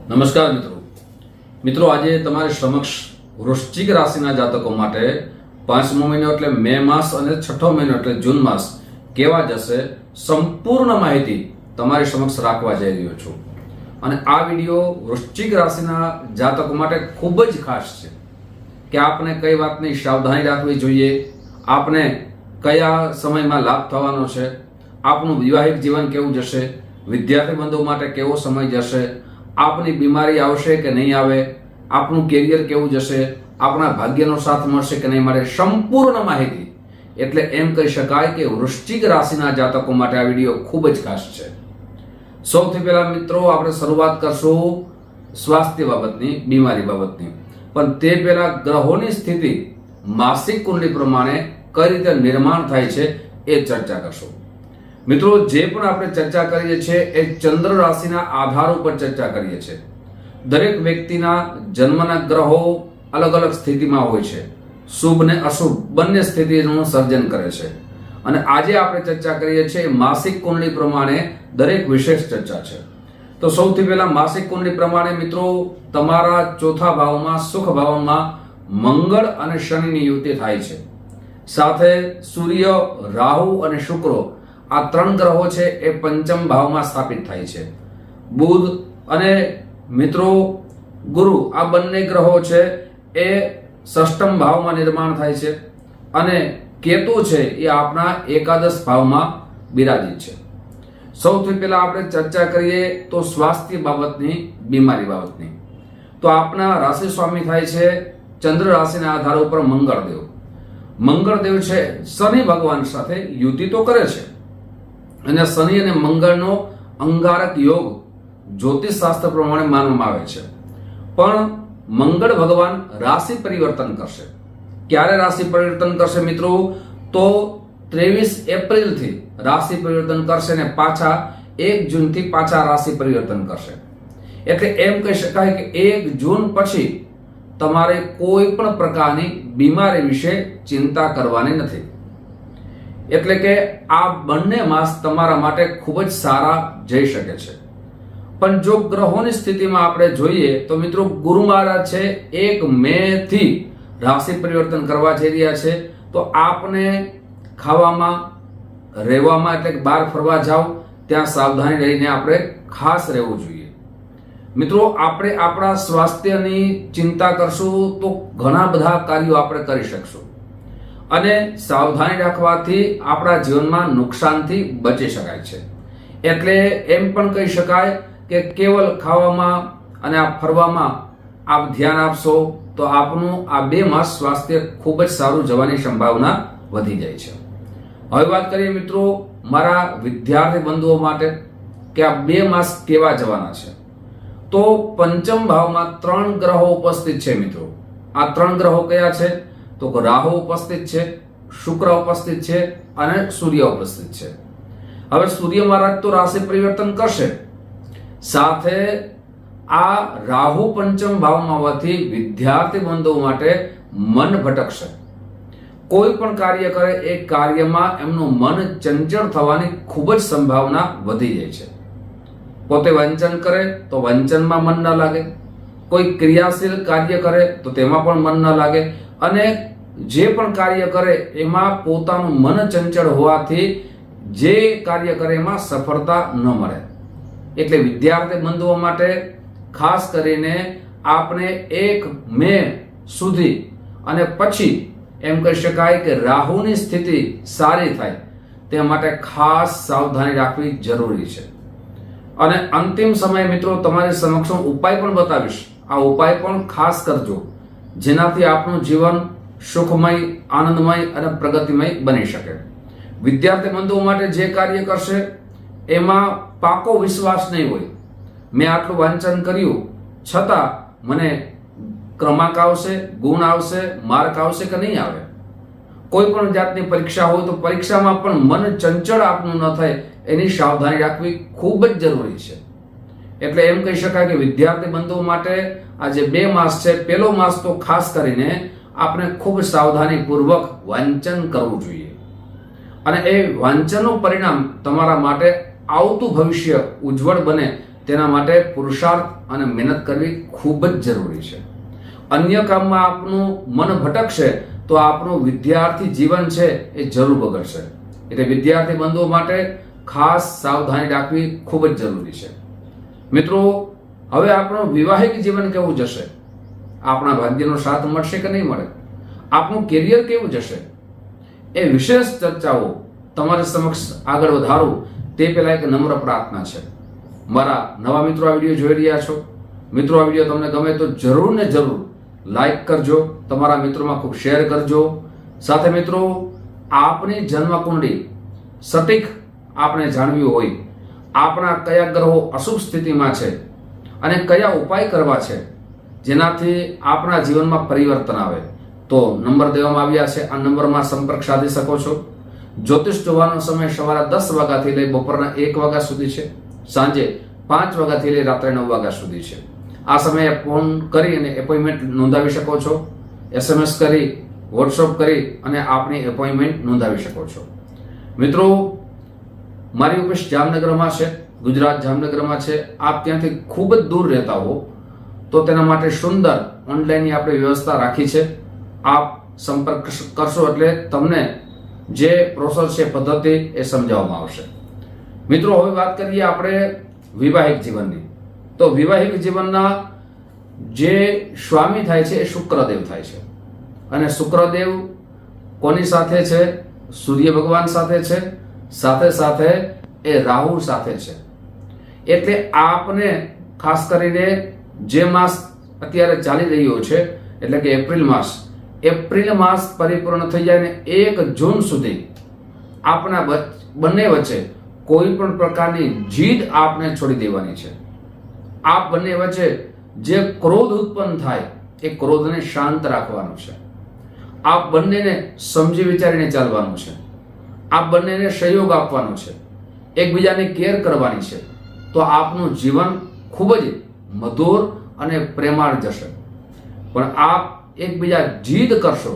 નમસ્કાર મિત્રો આજે તમારી સમક્ષ વૃશ્ચિક રાશિના જાતકો માટે 5મો મહિનો એટલે મે માસ અને 6ઠો મહિનો એટલે જૂન માસ કેવા જશે સંપૂર્ણ માહિતી તમારી સમક્ષ રાખવા જઈ રહ્યો છું। અને આ વિડિયો વૃશ્ચિક રાશિના જાતકો માટે ખૂબ જ ખાસ છે કે આપને કઈ વાતની સાવધાની રાખવી જોઈએ, આપને કયા સમયમાં લાભ થવાનો છે, આપનું વૈવાહિક જીવન કેવું જશે, વિદ્યાર્થી બંધુ માટે કેવો સમય જશે, આપની બીમારી આવશે કે નહીં આવે, આપનું કેરિયર કેવું જશે, આપણા ભાગ્યનો સાથ મળશે કે નહીં મળે, સંપૂર્ણ માહિતી। એટલે એમ કહી શકાય કે વૃશ્ચિક રાશિના જાતકો માટે આ વિડીયો ખૂબ જ ખાસ છે। સૌથી પહેલા મિત્રો આપણે શરૂઆત કરશું સ્વાસ્થ્ય બાબતની, બીમારી બાબતની, પણ તે પહેલા ગ્રહોની સ્થિતિ માસિક કુંડલી પ્રમાણે કઈ રીતે નિર્માણ થાય છે એ ચર્ચા કરશું। મિત્રો જે પણ આપણે ચર્ચા કરીએ છીએ એ ચંદ્ર રાશિના આધાર ઉપર ચર્ચા કરીએ છીએ। દરેક વ્યક્તિના જન્મના ગ્રહો અલગ અલગ સ્થિતિમાં હોય છે, શુભ ને અશુભ બંને સ્થિતિનું સર્જન કરે છે। અને આજે આપણે ચર્ચા કરીએ છીએ માસિક કુંડલી પ્રમાણે દરેક વિશેષ ચર્ચા છે। તો સૌથી પહેલા માસિક કુંડલી પ્રમાણે મિત્રો તમારા ચોથા ભાવમાં સુખ ભાવમાં મંગળ અને શનિની યુતિ થાય છે, સાથે સૂર્ય, રાહુ અને શુક્ર આ ત્રણ ગ્રહો છે એ પંચમ ભાવમાં સ્થાપિત થાય છે। બુધ અને મિત્રો ગુરુ આ બંને ગ્રહો છે એ ષષ્ઠમ ભાવમાં નિર્માણ થાય છે, અને કેતુ છે એ આપણા એકાદશ ભાવમાં બિરાજિત છે। સૌથી પહેલા આપણે ચર્ચા કરીએ તો સ્વાસ્થ્ય બાબતની, બીમારી બાબતની। તો આપના રાશિ સ્વામી થાય છે ચંદ્ર રાશિના આધાર ઉપર મંગળદેવ। મંગળદેવ છે શનિ ભગવાન સાથે યુતિ તો કરે છે, અને શનિ અને મંગળનો અંગારક યોગ જ્યોતિષ શાસ્ત્ર પ્રમાણે માનવામાં આવે છે। પણ મંગળ ભગવાન રાશિ પરિવર્તન કરશે। ક્યારે રાશિ પરિવર્તન કરશે મિત્રો? તો 23 એપ્રિલથી રાશિ પરિવર્તન કરશે ને પાછા 1 જૂનથી પાછા રાશિ પરિવર્તન કરશે। એટલે એમ કહી શકાય કે 1 જૂન પછી તમારે કોઈ પણ પ્રકારની બીમારી વિશે ચિંતા કરવાની નથી। એટલે કે આ બંને માસ તમારા માટે ખૂબ જ સારા જઈ શકે છે। પણ જો ગ્રહોની સ્થિતિમાં આપણે જોઈએ તો મિત્રો ગુરુ મહારાજ છે 1 મે થી રાશિ પરિવર્તન કરવા જઈ રહ્યા છે। તો આપને ખાવામાં, રહેવામાં એટલે કે બહાર ફરવા જાવ ત્યાં સાવધાની રહીને આપણે ખાસ રહેવું જોઈએ। મિત્રો આપણે આપણા સ્વાસ્થ્યની ચિંતા કરશું તો ઘણા બધા કાર્યો આપણે કરી શકશું, અને સાવધાની રાખવાથી આપણા જીવનમાં નુકસાનથી બચી શકાય છે। એટલે એમ પણ કહી શકાય કે કેવલ ખાવામાં અને આ ફરવામાં આપ ધ્યાન આપશો તો આપનું આ 2 માસ સ્વાસ્થ્ય ખૂબ જ સારું જવાની સંભાવના વધી જાય છે। હવે વાત કરીએ મિત્રો મારા વિદ્યાર્થી બંધુઓ માટે કે આ 2 માસ કેવા જવાના છે। તો પંચમ ભાવમાં 3 ગ્રહો ઉપસ્થિત છે મિત્રો। આ 3 ગ્રહો કયા છે? તો રાહુ ઉપસ્થિત છે, શુક્ર ઉપસ્થિત છે અને સૂર્ય ઉપસ્થિત છે। હવે સૂર્ય મહારાજ તો રાશિ પરિવર્તન કરશે, સાથે આ રાહુ પંચમ ભાવમાં હોવાથી વિદ્યાર્થી બંધુઓ માટે મન ભટકશે। કોઈ પણ કાર્ય કરે એ કાર્યમાં એમનું મન ચંચળ થવાની ખૂબ જ સંભાવના વધી જાય છે। પોતે વાંચન કરે તો વાંચનમાં મન ન લાગે, કોઈ ક્રિયાશીલ કાર્ય કરે તો તેમાં પણ મન ન લાગે, અને જે પણ કાર્ય કરે એમાં પોતાનું મન ચંચળ હોવાથી જે કાર્ય કરે એમાં સફળતા ન મળે। એટલે વિદ્યાર્થી બંધુઓ માટે ખાસ કરીને આપણે 1 મે સુધી અને પછી એમ કહી શકાય કે રાહુની સ્થિતિ સારી થાય તે માટે ખાસ સાવધાની રાખવી જરૂરી છે। અને અંતિમ સમય મિત્રો તમારી સમક્ષ ઉપાય પણ બતાવીશ, આ ઉપાય પણ ખાસ કરજો જેનાથી આપનું જીવન સુખમય, આનંદમય અને પ્રગતિમય બની શકે। વિદ્યાર્થી બંધુઓ માટે જે કાર્ય કરશે એમાં પાકો વિશ્વાસ નહીં હોય, મેં આટલું વાંચન કર્યું છતાં મને ક્રમાંક આવશે, ગુણ આવશે, માર્ક આવશે કે નહીં આવે। કોઈ પણ જાતની પરીક્ષા હોય તો પરીક્ષામાં પણ મન ચંચળ આપનું ન થાય એની સાવધાની રાખવી ખૂબ જ જરૂરી છે। એટલે એમ કહી શકાય કે વિદ્યાર્થી બંધુઓ માટે આ જે 2 માસ છે, પહેલો માસ તો ખાસ કરીને આપણે ખૂબ સાવધાની પૂર્વક વાંચન કરવું જોઈએ, અને એ વાંચનનું પરિણામ તમારા માટે આવતું ભવિષ્ય ઉજ્જવળ બને તેના માટે પુરુષાર્થ અને મહેનત કરવી ખૂબ જ જરૂરી છે. અન્ય કામમાં આપનું મન ભટકશે તો આપણું વિદ્યાર્થી જીવન છે એ જરૂર બગડશે. એટલે વિદ્યાર્થી બંધુઓ માટે ખાસ સાવધાની રાખવી ખૂબ જ જરૂરી છે. મિત્રો, હવે આપણું વિવાહિક જીવન કેવું જશે? આપણા ભાગ્યનો સાથ મળશે કે નહીં મળે? આપનું કેરિયર કેવું જશે? એ વિશેષ ચર્ચાઓ તમારી સમક્ષ આગળ વધારું તે પહેલા એક નમ્ર પ્રાર્થના છે. મારા નવા મિત્રો આ વિડીયો જોઈ રહ્યા છો, મિત્રો આ વિડીયો તમને ગમે તો જરૂર ને જરૂર લાઈક કરજો, તમારા મિત્રોમાં ખૂબ શેર કરજો. સાથે મિત્રો, આપની જન્મકુંડળી સટીક આપણે જાણવી હોય, આપણા કયા ગ્રહો અશુભ સ્થિતિમાં છે અને કયા ઉપાય કરવા છે જેનાથી આપણા જીવનમાં પરિવર્તન આવે, તો નંબર દેવામાં આવ્યા છે. આ નંબરમાં સંપર્ક સાધી શકો છો. જ્યોતિષ જોવાનો સમય સવારે 10 વાગ્યાથી લઈ બપોરના 1 વાગ્યા સુધી છે, સાંજે 5 વાગ્યાથી લઈ રાત્રે 9 વાગ્યા સુધી છે. આ સમયે ફોન કરી અને એપોઇન્ટમેન્ટ નોંધાવી શકો છો, SMS કરી, વોટ્સઅપ કરી અને આપની એપોઇન્ટમેન્ટ નોંધાવી શકો છો. મિત્રો, મારી ઓફિસ જામનગરમાં છે, ગુજરાત જામનગરમાં છે. આપ ત્યાંથી ખૂબ જ દૂર રહેતા હો તો તેના માટે સુંદર ઓનલાઈનની આપણે વ્યવસ્થા રાખી છે. આપ સંપર્ક કરશો એટલે તમને જે પ્રોસેસ છે, પદ્ધતિ એ સમજાવવામાં આવશે. મિત્રો, હવે વાત કરીએ આપણે વિવાહિક જીવનની. તો વિવાહિક જીવનના જે સ્વામી થાય છે એ શુક્રદેવ થાય છે. અને શુક્રદેવ કોની સાથે છે? સૂર્ય ભગવાન સાથે છે, સાથે સાથે એ રાહુ સાથે છે. એટલે આપને ખાસ કરીને જે માસ અત્યારે ચાલી રહ્યો છે એટલે કે એપ્રિલ માસ પરિપૂર્ણ થઈ જાય ને 1 જૂન સુધી આપણા બંને વચ્ચે કોઈ પણ પ્રકારની જીદ આપને છોડી દેવાની છે. આપ બંને વચ્ચે જે ક્રોધ ઉત્પન્ન થાય એ ક્રોધને શાંત રાખવાનું છે. આપ બંનેને સમજી વિચારીને ચાલવાનું છે. આપ બંનેને સહયોગ આપવાનો છે, એકબીજાની કેર કરવાની છે. તો આપનું જીવન ખૂબ જ મધુર અને પ્રેમાળ જશે. પણ આપ એકબીજા જીદ કરશો,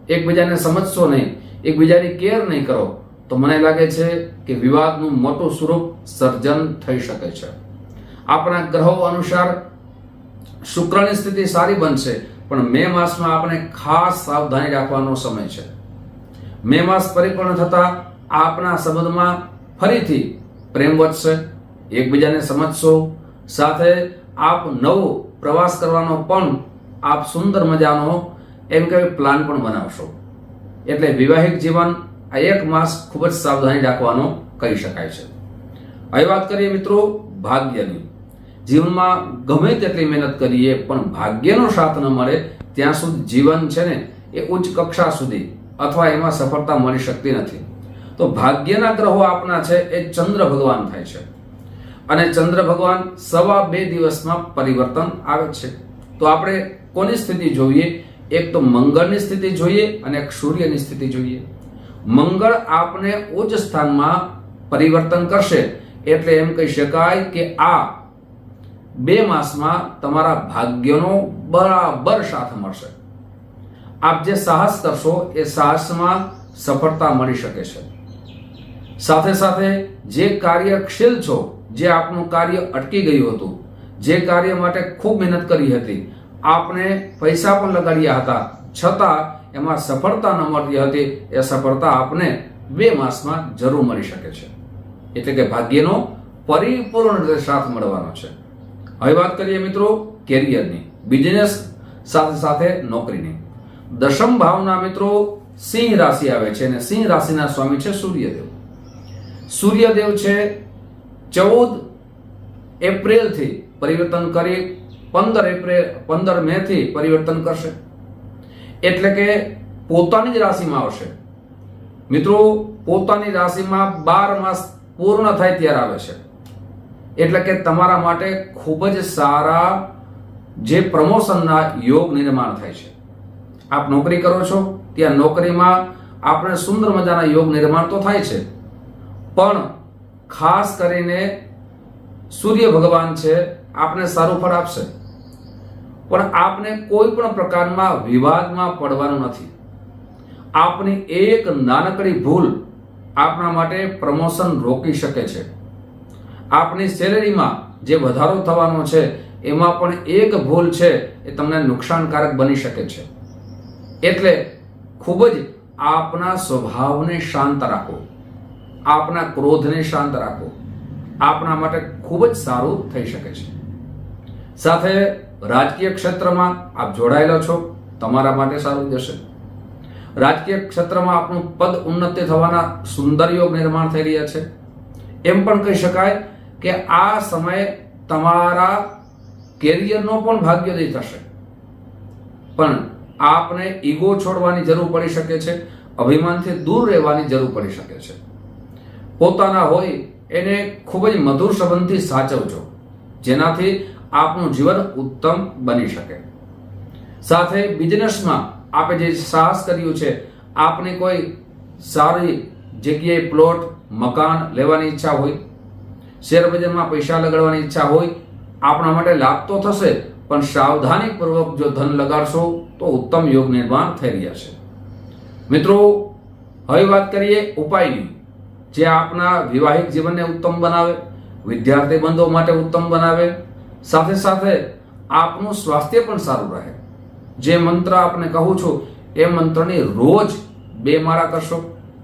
એકબીજાને સમજશો નહીં, એકબીજાની કેર નહીં કરો તો મને લાગે છે કે વિવાદનું મોટું સ્વરૂપ સર્જન થઈ શકે છે. આપણા ગ્રહો અનુસાર શુક્રની સ્થિતિ સારી બનશે, પણ મે માસમાં આપણે ખાસ સાવધાની રાખવાનો સમય છે. મે માસ પરિપૂર્ણ થતા આપણા સંબંધમાં ફરીથી પ્રેમ વધશે, એકબીજાને સમજશો. સાથે આપ નવો પ્રવાસ કરવાનો પણ આપ સુંદર મજાનો એમ કે પ્લાન પણ બનાવશો. એટલે વિવાહિક જીવન આ 1 માસ ખૂબ જ સાવધાની રાખવાનો કહી શકાય છે. હવે વાત કરીએ મિત્રો ભાગ્યની. જીવનમાં ગમે તેટલી મહેનત કરીએ પણ ભાગ્યનો સાથ ન મળે ત્યાં સુધી જીવન છે ને એ ઉચ્ચ કક્ષા સુધી અથવા એમાં સફળતા મળી શકતી નથી. તો ભાગ્યના ગ્રહો આપના છે એ ચંદ્ર ભગવાન થાય છે. અને ચંદ્ર ભગવાન 2.5 દિવસમાં પરિવર્તન આવે છે. તો આપણે કોની સ્થિતિ જોઈએ? એક તો મંગળની સ્થિતિ જોઈએ અને એક સૂર્યની સ્થિતિ જોઈએ. મંગળ આપને ઉચ્ચ સ્થાનમાં પરિવર્તન કરશે એટલે એમ કહી શકાય કે આ 2 માસમાં તમારા ભાગ્યનો બરાબર સાથ મળશે. આપ જે સાહસ કરશો એ સાહસમાં સફળતા મળી શકે છે. સાથે સાથે જે કાર્યશીલ છો, જે આપનું કાર્ય અટકી ગયું હતું, જે કાર્ય માટે ખૂબ મહેનત કરી હતી, આપને પૈસા પણ લગાડ્યા હતા, છતાં એમાં સફળતા ન મળતી હતી, એ સફળતા આપને 2 માસમાં જરૂર મળી શકે છે. એટલે કે ભાગ્યનો પરિપૂર્ણ રીતે સાથ મળવાનો છે. હવે વાત કરીએ મિત્રો કેરિયરની, બિઝનેસ સાથે સાથે નોકરીની. 10મ ભાવના મિત્રો સિંહ રાશિ આવે છે અને સિંહ રાશિના સ્વામી છે સૂર્યદેવ. સૂર્યદેવ છે 14 એપ્રિલથી પરિવર્તન કરી 15 મે થી પરિવર્તન કરશે. એટલે કે પોતાની જ રાશિમાં આવશે. મિત્રો, પોતાની રાશિમાં 12 માસ પૂર્ણ થાય ત્યારે આવે છે. એટલે કે તમારા માટે ખૂબ જ સારા જે પ્રમોશનના યોગ નિર્માણ થાય છે. આપ નોકરી કરો છો ત્યાં નોકરીમાં આપણે સુંદર મજાના યોગ નિર્માણ તો થાય છે, પણ ખાસ કરીને સૂર્ય ભગવાન છે આપને સારું ફળ આપશે. પણ આપને કોઈ પણ પ્રકારમાં વિવાદમાં પડવાનું નથી. આપની એક નાનકડી ભૂલ આપના માટે પ્રમોશન રોકી શકે છે. આપની સેલેરીમાં જે વધારો થવાનો છે એમાં પણ એક ભૂલ છે એ તમને નુકસાનકારક બની શકે છે. એટલે ખૂબ જ આપના સ્વભાવને શાંત રાખો, આપના ક્રોધને શાંત રાખો, આપના માટે ખૂબ જ સારું થઈ શકે છે. સાથે રાજકીય ક્ષેત્રમાં આપ જોડાયેલા છો, તમારા માટે સારું જશે. રાજકીય ક્ષેત્રમાં આપનું પદ ઉન્નતિ થવાના સુંદર યોગ નિર્માણ થઈ રહ્યા છે. એમ પણ કહી શકાય કે આ સમયે તમારા કેરિયરનો પણ ભાગ્યોદય થશે. પણ આપને ઈગો છોડવાની જરૂર પડી શકે છે, અભિમાનથી દૂર રહેવાની જરૂર પડી શકે છે. પોતાના હોય એને ખૂબ જ મધુર સંબંધથી સાચવજો, જેનાથી આપનું જીવન ઉત્તમ બની શકે. સાથે બિઝનેસમાં આપે જે સાહસ કર્યું છે, આપને કોઈ સારી જગ્યાએ પ્લોટ મકાન લેવાની ઈચ્છા હોય, શેર બજારમાં પૈસા લગાડવાની ઈચ્છા હોય, આપણા માટે લાભ તો થશે, પણ સાવધાનીપૂર્વક જો ધન લગાડશો તો ઉત્તમ યોગ નિર્માણ થઈ રહ્યા છે. મિત્રો, હવે વાત કરીએ ઉપાયની, જે આપના વિવાહિક જીવનને ઉત્તમ બનાવે, વિદ્યાર્થી બંધુઓ માટે ઉત્તમ બનાવે, સાથે સાથે આપનું સ્વાસ્થ્ય પણ સારું રહે. જે મંત્ર આપને કહું છું એ મંત્રની રોજ 2 માળા કરશો,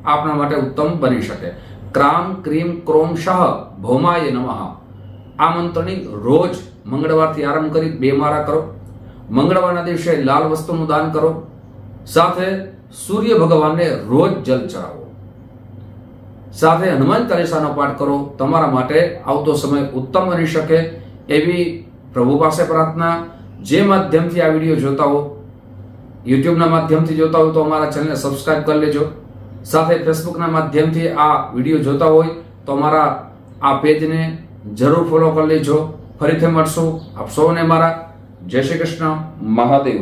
આપના માટે ઉત્તમ બની શકે. ક્રામ ક્રીમ ક્રોમ શાહ ભૌમાય નમઃ. આ મંત્રની રોજ મંગળવારથી આરંભ કરી 2 માળા કરો. મંગળવારના દિવસે લાલ વસ્તુનું દાન કરો. સાથે સૂર્ય ભગવાનને રોજ જલ ચડાવો. સાથે હનુમાન ચાલીસાનો પાઠ કરો. તમારા માટે આવતો સમય ઉત્તમ બની શકે એવી પ્રભુ પાસે પ્રાર્થના. જે માધ્યમથી આ વિડીયો જોતા હો, યુટ્યુબના માધ્યમથી જોતા હો તો અમારા ચેનલને સબસ્ક્રાઇબ કરી લેજો. સાથે ફેસબુકના માધ્યમથી આ વિડીયો જોતા હોય તો અમારા આ પેજને જરૂર ફોલો કરી લેજો. ફરીથી મળશું. આપ સૌને મારા જય શ્રી કૃષ્ણ, મહાદેવ.